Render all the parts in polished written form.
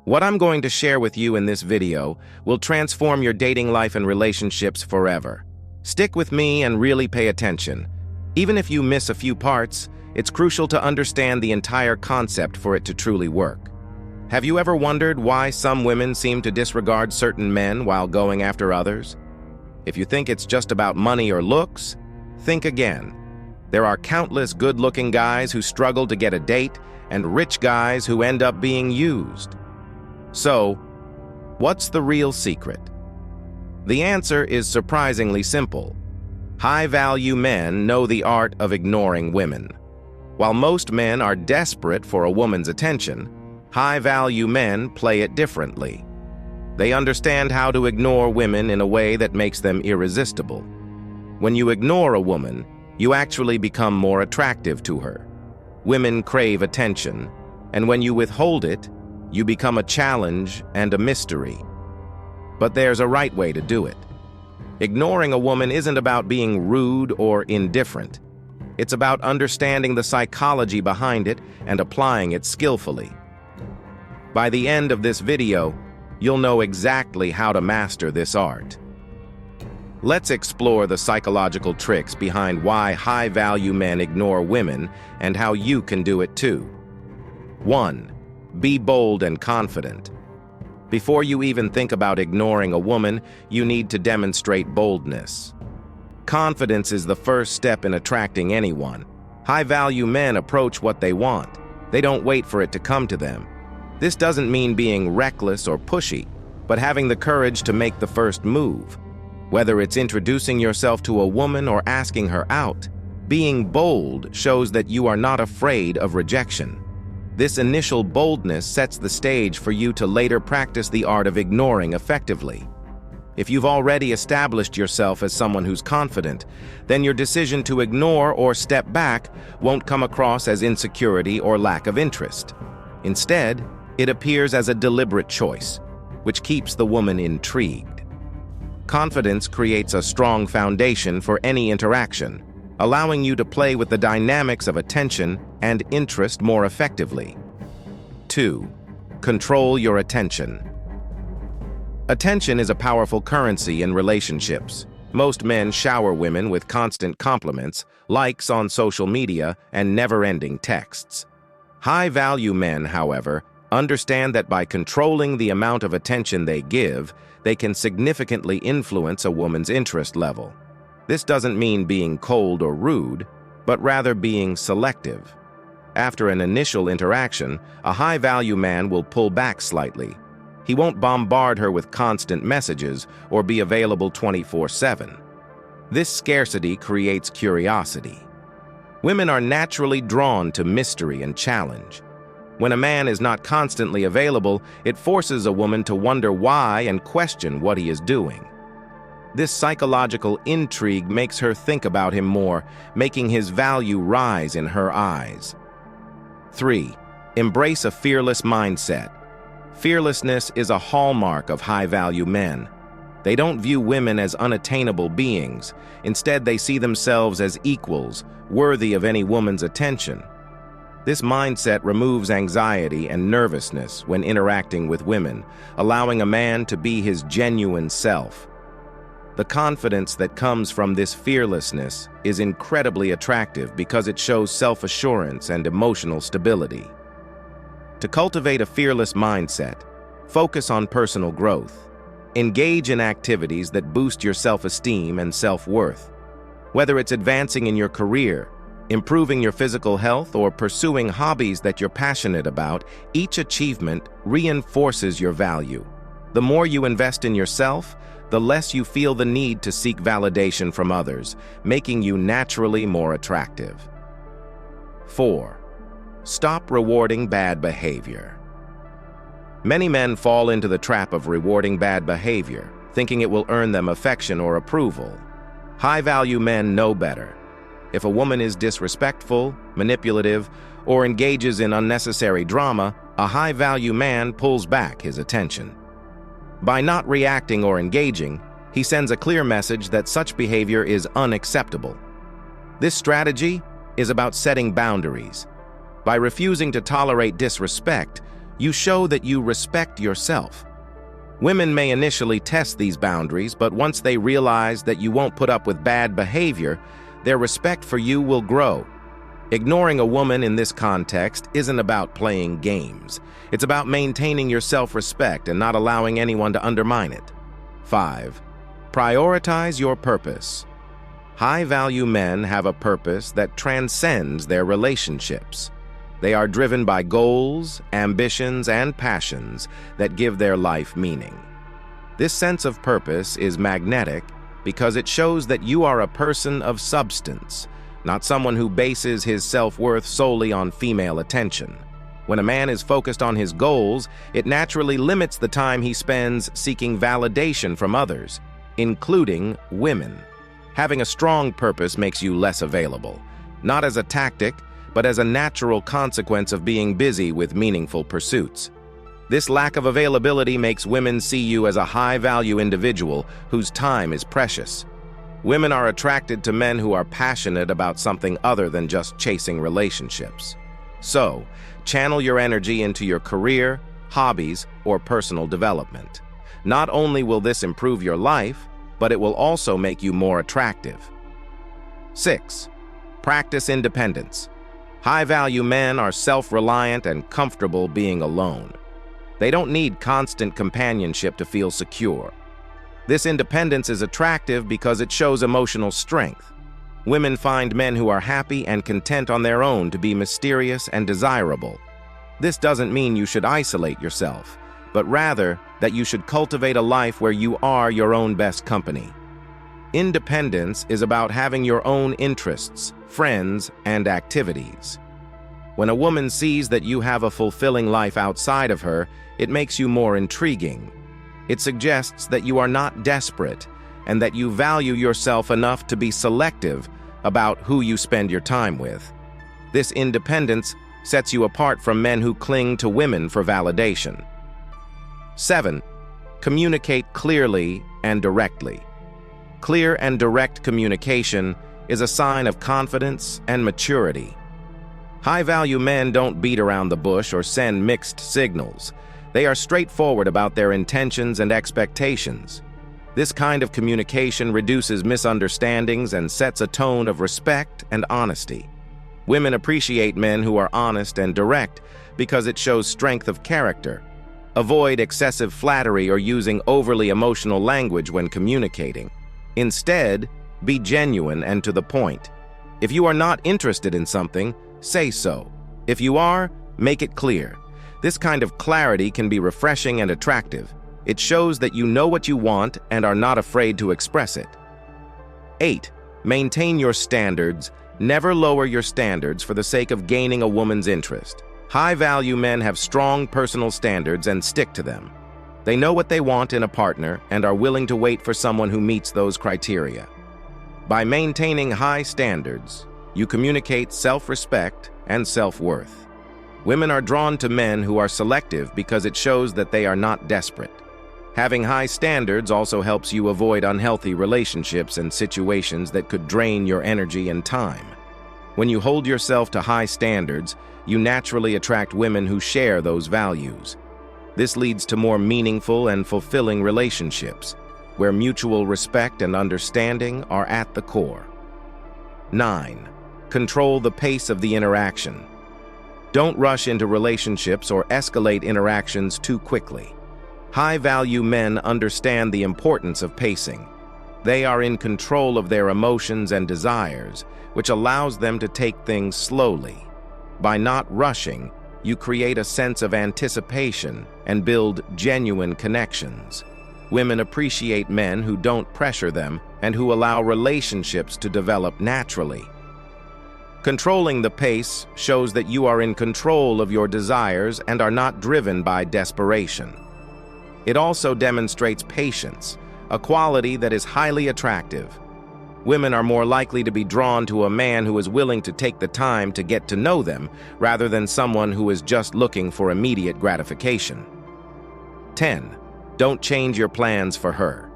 What I'm going to share with you in this video will transform your dating life and relationships forever. Stick with me and really pay attention. Even if you miss a few parts, it's crucial to understand the entire concept for it to truly work. Have you ever wondered why some women seem to disregard certain men while going after others? If you think it's just about money or looks, think again. There are countless good-looking guys who struggle to get a date and rich guys who end up being used. So, what's the real secret? The answer is surprisingly simple. High-value men know the art of ignoring women. While most men are desperate for a woman's attention, high-value men play it differently. They understand how to ignore women in a way that makes them irresistible. When you ignore a woman, you actually become more attractive to her. Women crave attention, and when you withhold it, you become a challenge and a mystery. But there's a right way to do it. Ignoring a woman isn't about being rude or indifferent. It's about understanding the psychology behind it and applying it skillfully. By the end of this video, you'll know exactly how to master this art. Let's explore the psychological tricks behind why high-value men ignore women and how you can do it too. 1. Be bold and confident. Before you even think about ignoring a woman, you need to demonstrate boldness. Confidence is the first step in attracting anyone. High-value men approach what they want. They don't wait for it to come to them. This doesn't mean being reckless or pushy, but having the courage to make the first move. Whether it's introducing yourself to a woman or asking her out, being bold shows that you are not afraid of rejection. This initial boldness sets the stage for you to later practice the art of ignoring effectively. If you've already established yourself as someone who's confident, then your decision to ignore or step back won't come across as insecurity or lack of interest. Instead, it appears as a deliberate choice, which keeps the woman intrigued. Confidence creates a strong foundation for any interaction, allowing you to play with the dynamics of attention and interest more effectively. 2. Control your attention. Attention is a powerful currency in relationships. Most men shower women with constant compliments, likes on social media, and never-ending texts. High-value men, however, understand that by controlling the amount of attention they give, they can significantly influence a woman's interest level. This doesn't mean being cold or rude, but rather being selective. After an initial interaction, a high-value man will pull back slightly. He won't bombard her with constant messages or be available 24/7. This scarcity creates curiosity. Women are naturally drawn to mystery and challenge. When a man is not constantly available, it forces a woman to wonder why and question what he is doing. This psychological intrigue makes her think about him more, making his value rise in her eyes. 3. Embrace a fearless mindset. Fearlessness is a hallmark of high-value men. They don't view women as unattainable beings. Instead, they see themselves as equals, worthy of any woman's attention. This mindset removes anxiety and nervousness when interacting with women, allowing a man to be his genuine self. The confidence that comes from this fearlessness is incredibly attractive because it shows self-assurance and emotional stability. To cultivate a fearless mindset, focus on personal growth. Engage in activities that boost your self-esteem and self-worth. Whether it's advancing in your career, improving your physical health, or pursuing hobbies that you're passionate about, each achievement reinforces your value. The more you invest in yourself, the less you feel the need to seek validation from others, making you naturally more attractive. 4. Stop rewarding bad behavior. Many men fall into the trap of rewarding bad behavior, thinking it will earn them affection or approval. High-value men know better. If a woman is disrespectful, manipulative, or engages in unnecessary drama, a high-value man pulls back his attention. By not reacting or engaging, he sends a clear message that such behavior is unacceptable. This strategy is about setting boundaries. By refusing to tolerate disrespect, You show that you respect yourself. Women may initially test these boundaries, but once they realize that you won't put up with bad behavior, their respect for you will grow. Ignoring a woman in this context isn't about playing games. It's about maintaining your self-respect and not allowing anyone to undermine it. 5. Prioritize your purpose. High-value men have a purpose that transcends their relationships. They are driven by goals, ambitions, and passions that give their life meaning. This sense of purpose is magnetic because it shows that you are a person of substance, not someone who bases his self-worth solely on female attention. When a man is focused on his goals, it naturally limits the time he spends seeking validation from others, including women. Having a strong purpose makes you less available, not as a tactic, but as a natural consequence of being busy with meaningful pursuits. This lack of availability makes women see you as a high-value individual whose time is precious. Women are attracted to men who are passionate about something other than just chasing relationships. So, channel your energy into your career, hobbies, or personal development. Not only will this improve your life, but it will also make you more attractive. 6. Practice independence. High-value men are self-reliant and comfortable being alone. They don't need constant companionship to feel secure. This independence is attractive because it shows emotional strength. Women find men who are happy and content on their own to be mysterious and desirable. This doesn't mean you should isolate yourself, but rather that you should cultivate a life where you are your own best company. Independence is about having your own interests, friends, and activities. When a woman sees that you have a fulfilling life outside of her, it makes you more intriguing. It suggests that you are not desperate and that you value yourself enough to be selective about who you spend your time with. This independence sets you apart from men who cling to women for validation. 7. Communicate clearly and directly. Clear and direct communication is a sign of confidence and maturity. High-value men don't beat around the bush or send mixed signals. They are straightforward about their intentions and expectations. This kind of communication reduces misunderstandings and sets a tone of respect and honesty. Women appreciate men who are honest and direct because it shows strength of character. Avoid excessive flattery or using overly emotional language when communicating. Instead, be genuine and to the point. If you are not interested in something, say so. If you are, make it clear. This kind of clarity can be refreshing and attractive. It shows that you know what you want and are not afraid to express it. 8. Maintain your standards. Never lower your standards for the sake of gaining a woman's interest. High-value men have strong personal standards and stick to them. They know what they want in a partner and are willing to wait for someone who meets those criteria. By maintaining high standards, you communicate self-respect and self-worth. Women are drawn to men who are selective because it shows that they are not desperate. Having high standards also helps you avoid unhealthy relationships and situations that could drain your energy and time. When you hold yourself to high standards, you naturally attract women who share those values. This leads to more meaningful and fulfilling relationships, where mutual respect and understanding are at the core. 9. Control the pace of the interaction. Don't rush into relationships or escalate interactions too quickly. High-value men understand the importance of pacing. They are in control of their emotions and desires, which allows them to take things slowly. By not rushing, you create a sense of anticipation and build genuine connections. Women appreciate men who don't pressure them and who allow relationships to develop naturally. Controlling the pace shows that you are in control of your desires and are not driven by desperation. It also demonstrates patience, a quality that is highly attractive. Women are more likely to be drawn to a man who is willing to take the time to get to know them rather than someone who is just looking for immediate gratification. 10. Don't change your plans for her.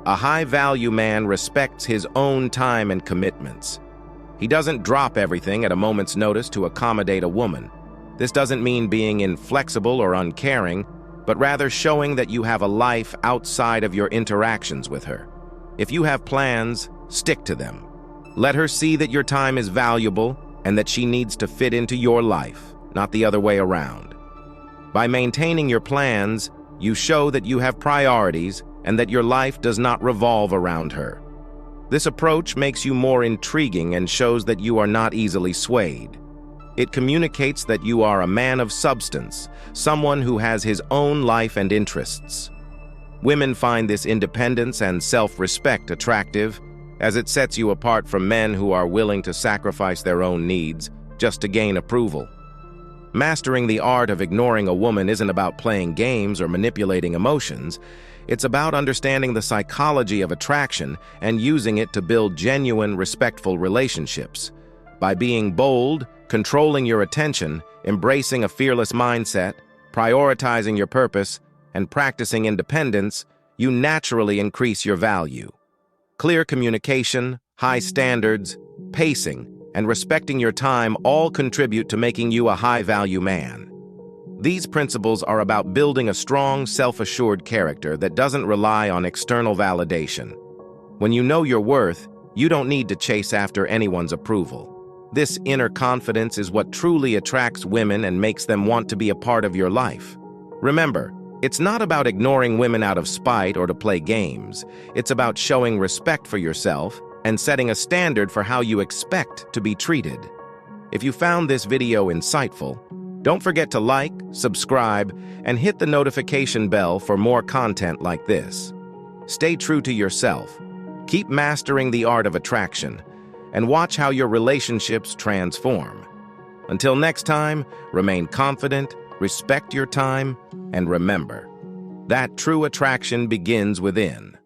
A high-value man respects his own time and commitments. He doesn't drop everything at a moment's notice to accommodate a woman. This doesn't mean being inflexible or uncaring, but rather showing that you have a life outside of your interactions with her. If you have plans, stick to them. Let her see that your time is valuable and that she needs to fit into your life, not the other way around. By maintaining your plans, you show that you have priorities and that your life does not revolve around her. This approach makes you more intriguing and shows that you are not easily swayed. It communicates that you are a man of substance, someone who has his own life and interests. Women find this independence and self-respect attractive, as it sets you apart from men who are willing to sacrifice their own needs just to gain approval. Mastering the art of ignoring a woman isn't about playing games or manipulating emotions. It's about understanding the psychology of attraction and using it to build genuine, respectful relationships. By being bold, controlling your attention, embracing a fearless mindset, prioritizing your purpose, and practicing independence, you naturally increase your value. Clear communication, high standards, pacing, and respecting your time all contribute to making you a high-value man. These principles are about building a strong, self-assured character that doesn't rely on external validation. When you know your worth, you don't need to chase after anyone's approval. This inner confidence is what truly attracts women and makes them want to be a part of your life. Remember, it's not about ignoring women out of spite or to play games. It's about showing respect for yourself and setting a standard for how you expect to be treated. If you found this video insightful, don't forget to like, subscribe, and hit the notification bell for more content like this. Stay true to yourself, keep mastering the art of attraction, and watch how your relationships transform. Until next time, remain confident, respect your time, and remember that true attraction begins within.